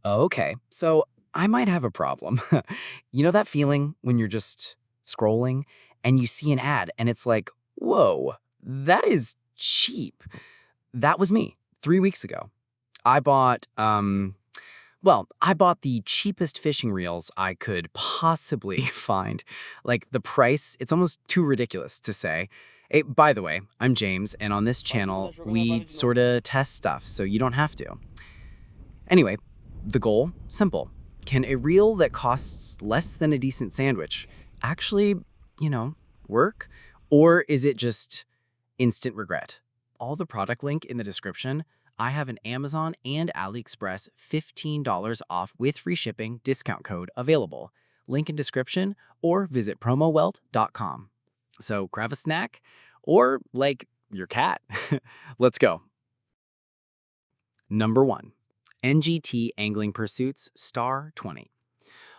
Okay, so I might have a problem. You know that feeling when you're just scrolling and you see an ad and it's like, whoa, that is cheap. That was me 3 weeks ago. I bought, I bought the cheapest fishing reels I could possibly find. Like the price, it's almost too ridiculous to say. By the way, I'm James, and on this channel, we sort of test stuff, so you don't have to. Anyway, the goal? Simple. Can a reel that costs less than a decent sandwich actually, you know, work? Or is it just instant regret? All the product link in the description. I have an Amazon and AliExpress $15 off with free shipping discount code available. Link in description or visit promowelt.com. So grab a snack or like your cat. Let's go. Number 1. NGT Angling Pursuits Star 20.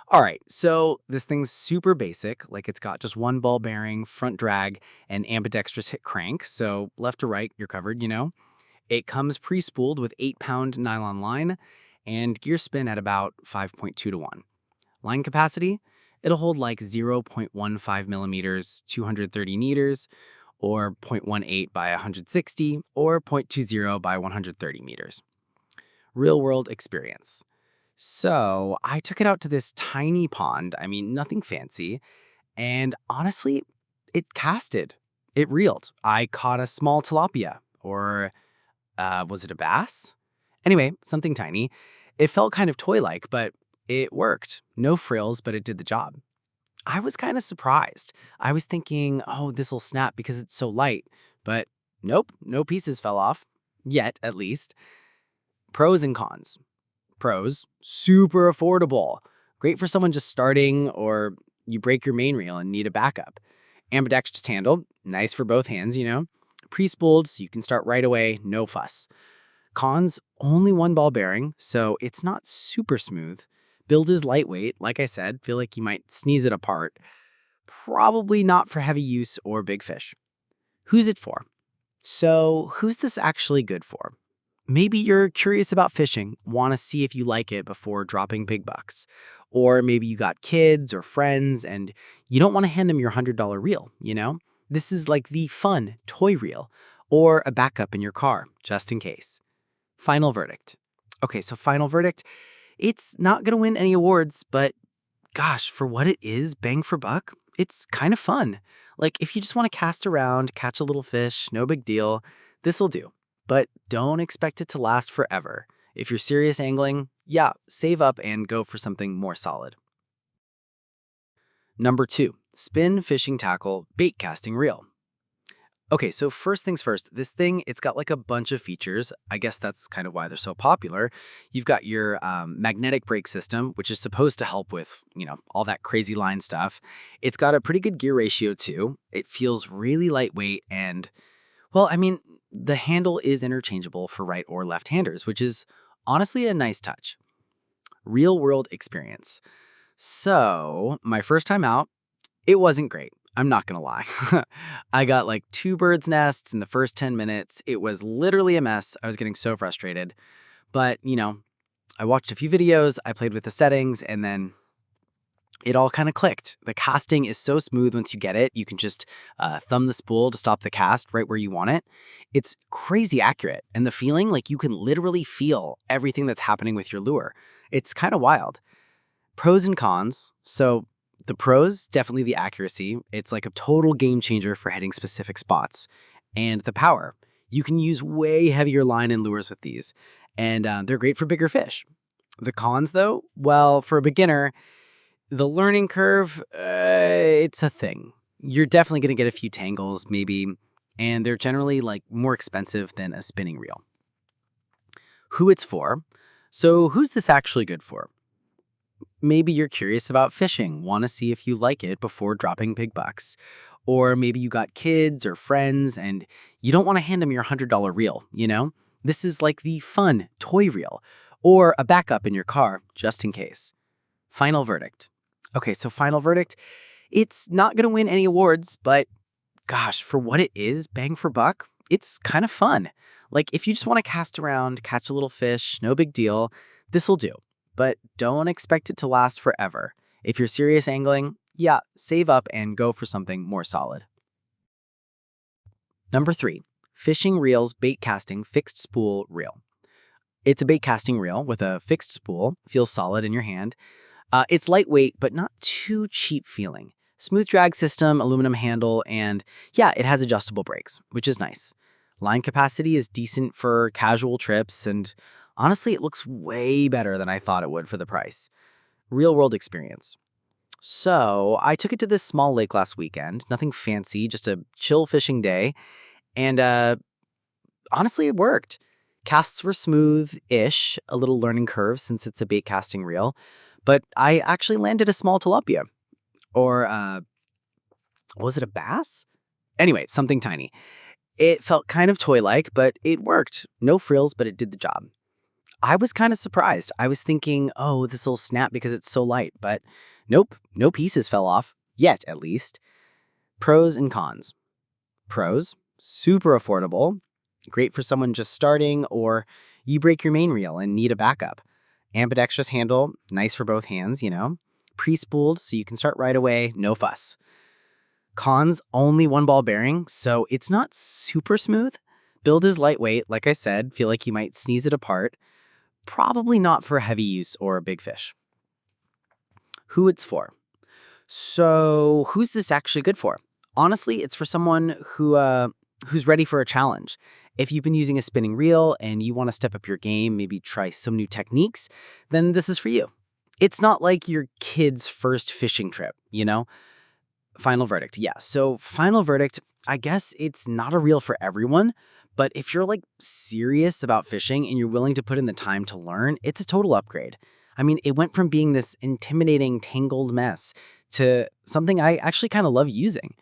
All right, so this thing's super basic, like it's got just one ball bearing, front drag, and ambidextrous hit crank, so left to right, you're covered. It comes pre-spooled with 8-pound nylon line and gear spin at about 5.2 to 1. Line capacity, it'll hold like 0.15 millimeters, 230 meters, or 0.18 by 160, or 0.20 by 130 meters. Real-world experience. So I took it out to this tiny pond, I mean, nothing fancy, and honestly, it casted. It reeled. I caught a small tilapia, or was it a bass? Anyway, something tiny. It felt kind of toy-like, but it worked. No frills, but it did the job. I was kind of surprised. I was thinking, oh, this'll snap because it's so light, but nope, no pieces fell off. Yet, at least. Pros and cons. Pros, super affordable. Great for someone just starting or you break your main reel and need a backup. Ambidextrous handle, nice for both hands. Pre-spooled so you can start right away, no fuss. Cons, only one ball bearing, so it's not super smooth. Build is lightweight, like I said, feel like you might sneeze it apart. Probably not for heavy use or big fish. Who's it for? So who's this actually good for? Maybe you're curious about fishing, want to see if you like it before dropping big bucks. Or maybe you got kids or friends and you don't want to hand them your $100 reel. This is like the fun toy reel or a backup in your car, just in case. Final verdict. Okay, so final verdict. It's not going to win any awards, but gosh, for what it is, bang for buck, it's kind of fun. Like if you just want to cast around, catch a little fish, no big deal, this'll do. But don't expect it to last forever. If you're serious angling, yeah, save up and go for something more solid. Number 2, spin fishing tackle bait casting reel. Okay, so first things first, this thing, it's got like a bunch of features. I guess that's kind of why they're so popular. You've got your magnetic brake system, which is supposed to help with, all that crazy line stuff. It's got a pretty good gear ratio too. It feels really lightweight and, well, I mean, the handle is interchangeable for right or left-handers, which is honestly a nice touch. Real-world experience. So, my first time out, it wasn't great. I'm not gonna lie. I got like 2 birds' nests in the first 10 minutes. It was literally a mess. I was getting so frustrated. But, I watched a few videos, I played with the settings, and then it all kind of clicked. The casting is so smooth once you get it. You can just thumb the spool to stop the cast right where you want it. It's crazy accurate. And the feeling, like you can literally feel everything that's happening with your lure. It's kind of wild. Pros and cons. So the pros, definitely the accuracy. It's like a total game changer for hitting specific spots. And the power. You can use way heavier line and lures with these. And they're great for bigger fish. The cons, though, well, for a beginner, the learning curve, it's a thing. You're definitely going to get a few tangles, maybe, and they're generally like more expensive than a spinning reel. Who it's for. So who's this actually good for? Maybe you're curious about fishing, want to see if you like it before dropping big bucks. Or maybe you got kids or friends and you don't want to hand them your $100 reel, This is like the fun toy reel or a backup in your car, just in case. Final verdict. Okay, so final verdict, it's not going to win any awards, but gosh, for what it is, bang for buck, it's kind of fun. Like if you just want to cast around, catch a little fish, no big deal, this'll do. but don't expect it to last forever. If you're serious angling, yeah, save up and go for something more solid. Number 3, fishing reels bait casting fixed spool reel. It's a bait casting reel with a fixed spool, feels solid in your hand. It's lightweight, but not too cheap feeling. Smooth drag system, aluminum handle, and yeah, it has adjustable brakes, which is nice. Line capacity is decent for casual trips, and honestly, it looks way better than I thought it would for the price. Real world experience. So, I took it to this small lake last weekend, nothing fancy, just a chill fishing day, and honestly, it worked. Casts were smooth-ish, a little learning curve since it's a bait casting reel, but I actually landed a small tilapia. Or, was it a bass? Anyway, something tiny. It felt kind of toy-like, but it worked. No frills, but it did the job. I was kind of surprised. I was thinking, oh, this will snap because it's so light, but nope, no pieces fell off. Yet, at least. Pros and cons. Pros, super affordable. Great for someone just starting, or you break your main reel and need a backup. Ambidextrous handle, nice for both hands, you know. Pre-spooled, so you can start right away, no fuss. Cons, only one ball bearing, so it's not super smooth. Build is lightweight, like I said, feel like you might sneeze it apart. Probably not for heavy use or big fish. Who it's for. So, who's this actually good for? Honestly, it's for someone who's ready for a challenge. If you've been using a spinning reel and you want to step up your game, maybe try some new techniques, then this is for you. It's not like your kid's first fishing trip, you know? Final verdict. Yeah, so final verdict, I guess it's not a reel for everyone, but if you're like serious about fishing and you're willing to put in the time to learn, it's a total upgrade. I mean, it went from being this intimidating, tangled mess to something I actually kind of love using.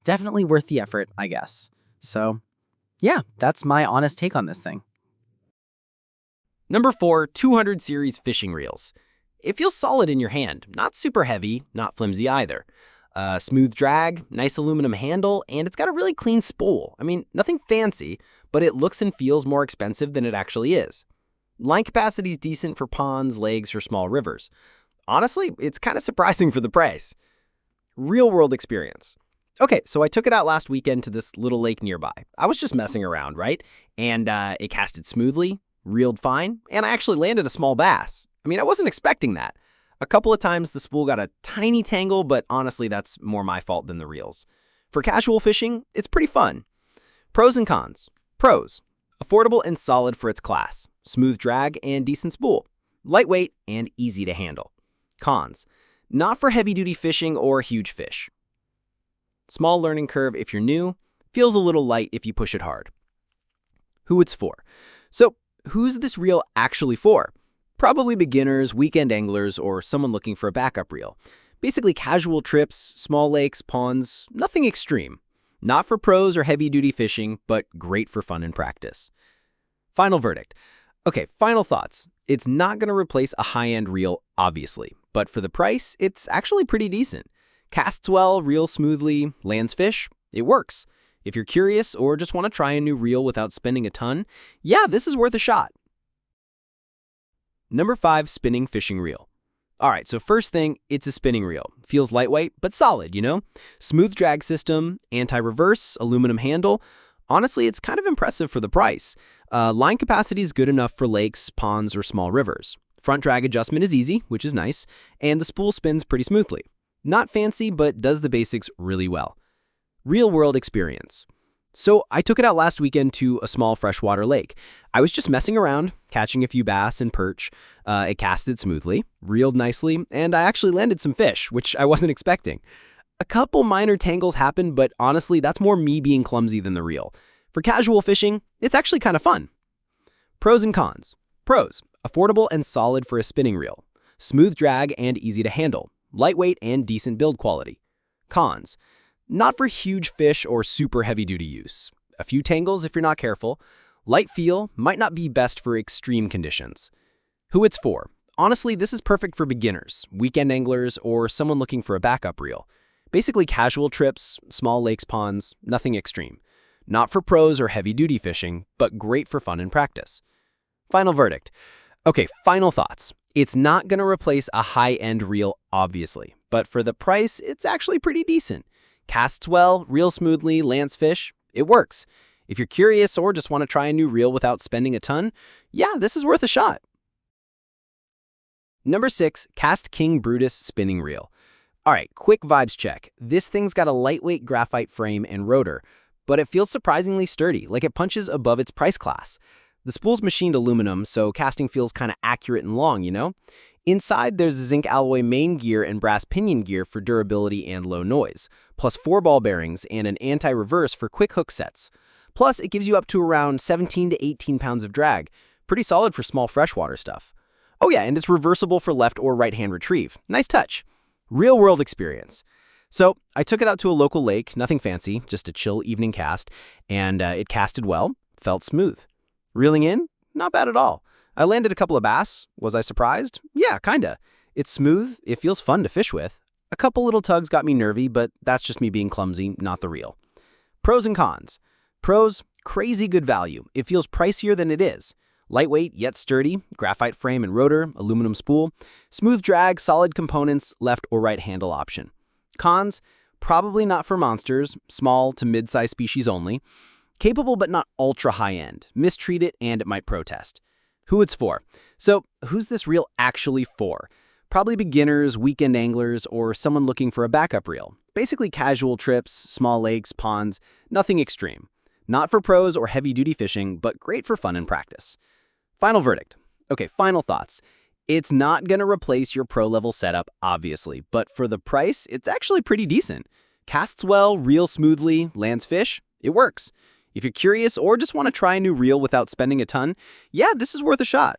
Definitely worth the effort, I guess. So, yeah, that's my honest take on this thing. Number 4, 200 series fishing reels. It feels solid in your hand, not super heavy, not flimsy either. Smooth drag, nice aluminum handle, and it's got a really clean spool. I mean, nothing fancy, but it looks and feels more expensive than it actually is. Line capacity is decent for ponds, lakes, or small rivers. Honestly, it's kind of surprising for the price. Real world experience. Okay, so I took it out last weekend to this little lake nearby. I was just messing around, right? And it casted smoothly, reeled fine, and I actually landed a small bass. I mean, I wasn't expecting that. A couple of times the spool got a tiny tangle, but honestly, that's more my fault than the reels. For casual fishing, it's pretty fun. Pros and cons. Pros. Affordable and solid for its class. Smooth drag and decent spool. Lightweight and easy to handle. Cons. Not for heavy-duty fishing or huge fish. Small learning curve if you're new. Feels a little light if you push it hard. Who it's for. So, who's this reel actually for? Probably beginners, weekend anglers, or someone looking for a backup reel. Basically casual trips, small lakes, ponds, nothing extreme. Not for pros or heavy-duty fishing, but great for fun and practice. Final verdict. Okay, final thoughts. It's not going to replace a high-end reel, obviously, but for the price, it's actually pretty decent. Casts well, reels smoothly, lands fish, it works. If you're curious or just want to try a new reel without spending a ton, yeah, this is worth a shot. Number 5, spinning fishing reel. All right, so first thing, it's a spinning reel. Feels lightweight, but solid, you know? Smooth drag system, anti-reverse, aluminum handle. Honestly, it's kind of impressive for the price. Line capacity is good enough for lakes, ponds, or small rivers. Front drag adjustment is easy, which is nice, and the spool spins pretty smoothly. Not fancy, but does the basics really well. Real-world experience. So I took it out last weekend to a small freshwater lake. I was just messing around, catching a few bass and perch. It casted smoothly, reeled nicely, and I actually landed some fish, which I wasn't expecting. A couple minor tangles happened, but honestly, that's more me being clumsy than the reel. For casual fishing, it's actually kind of fun. Pros and cons. Pros. Affordable and solid for a spinning reel. Smooth drag and easy to handle. Lightweight and decent build quality. Cons. Not for huge fish or super heavy-duty use. A few tangles if you're not careful. Light feel might not be best for extreme conditions. Who it's for. Honestly, this is perfect for beginners, weekend anglers, or someone looking for a backup reel. Basically casual trips, small lakes, ponds, nothing extreme. Not for pros or heavy-duty fishing, but great for fun and practice. Final verdict. Okay, final thoughts. It's not going to replace a high-end reel, obviously, but for the price, it's actually pretty decent. Casts well, reels smoothly, lands fish. It works. If you're curious or just want to try a new reel without spending a ton, yeah, this is worth a shot. Number 6, KastKing Brutus Spinning Reel. Alright, quick vibes check. This thing's got a lightweight graphite frame and rotor, but it feels surprisingly sturdy, like it punches above its price class. The spool's machined aluminum, so casting feels kind of accurate and long, you know? Inside, there's a zinc alloy main gear and brass pinion gear for durability and low noise, plus 4 ball bearings and an anti-reverse for quick hook sets. Plus, it gives you up to around 17 to 18 pounds of drag. Pretty solid for small freshwater stuff. Oh yeah, and it's reversible for left or right-hand retrieve. Nice touch. Real-world experience. So, I took it out to a local lake, nothing fancy, just a chill evening cast, and it casted well, felt smooth. Reeling in? Not bad at all. I landed a couple of bass. Was I surprised? Yeah, kinda. It's smooth, it feels fun to fish with. A couple little tugs got me nervy, but that's just me being clumsy, not the reel. Pros and cons. Pros, crazy good value. It feels pricier than it is. Lightweight yet sturdy, graphite frame and rotor, aluminum spool. Smooth drag, solid components, left or right handle option. Cons, probably not for monsters, small to mid-size species only. Capable but not ultra high-end. Mistreat it and it might protest. Who it's for. So, who's this reel actually for? Probably beginners, weekend anglers, or someone looking for a backup reel. Basically casual trips, small lakes, ponds, nothing extreme. Not for pros or heavy-duty fishing, but great for fun and practice. Final verdict. Okay, final thoughts. It's not going to replace your pro-level setup, obviously, but for the price, it's actually pretty decent. Casts well, reels smoothly, lands fish, it works. If you're curious or just want to try a new reel without spending a ton, yeah, this is worth a shot.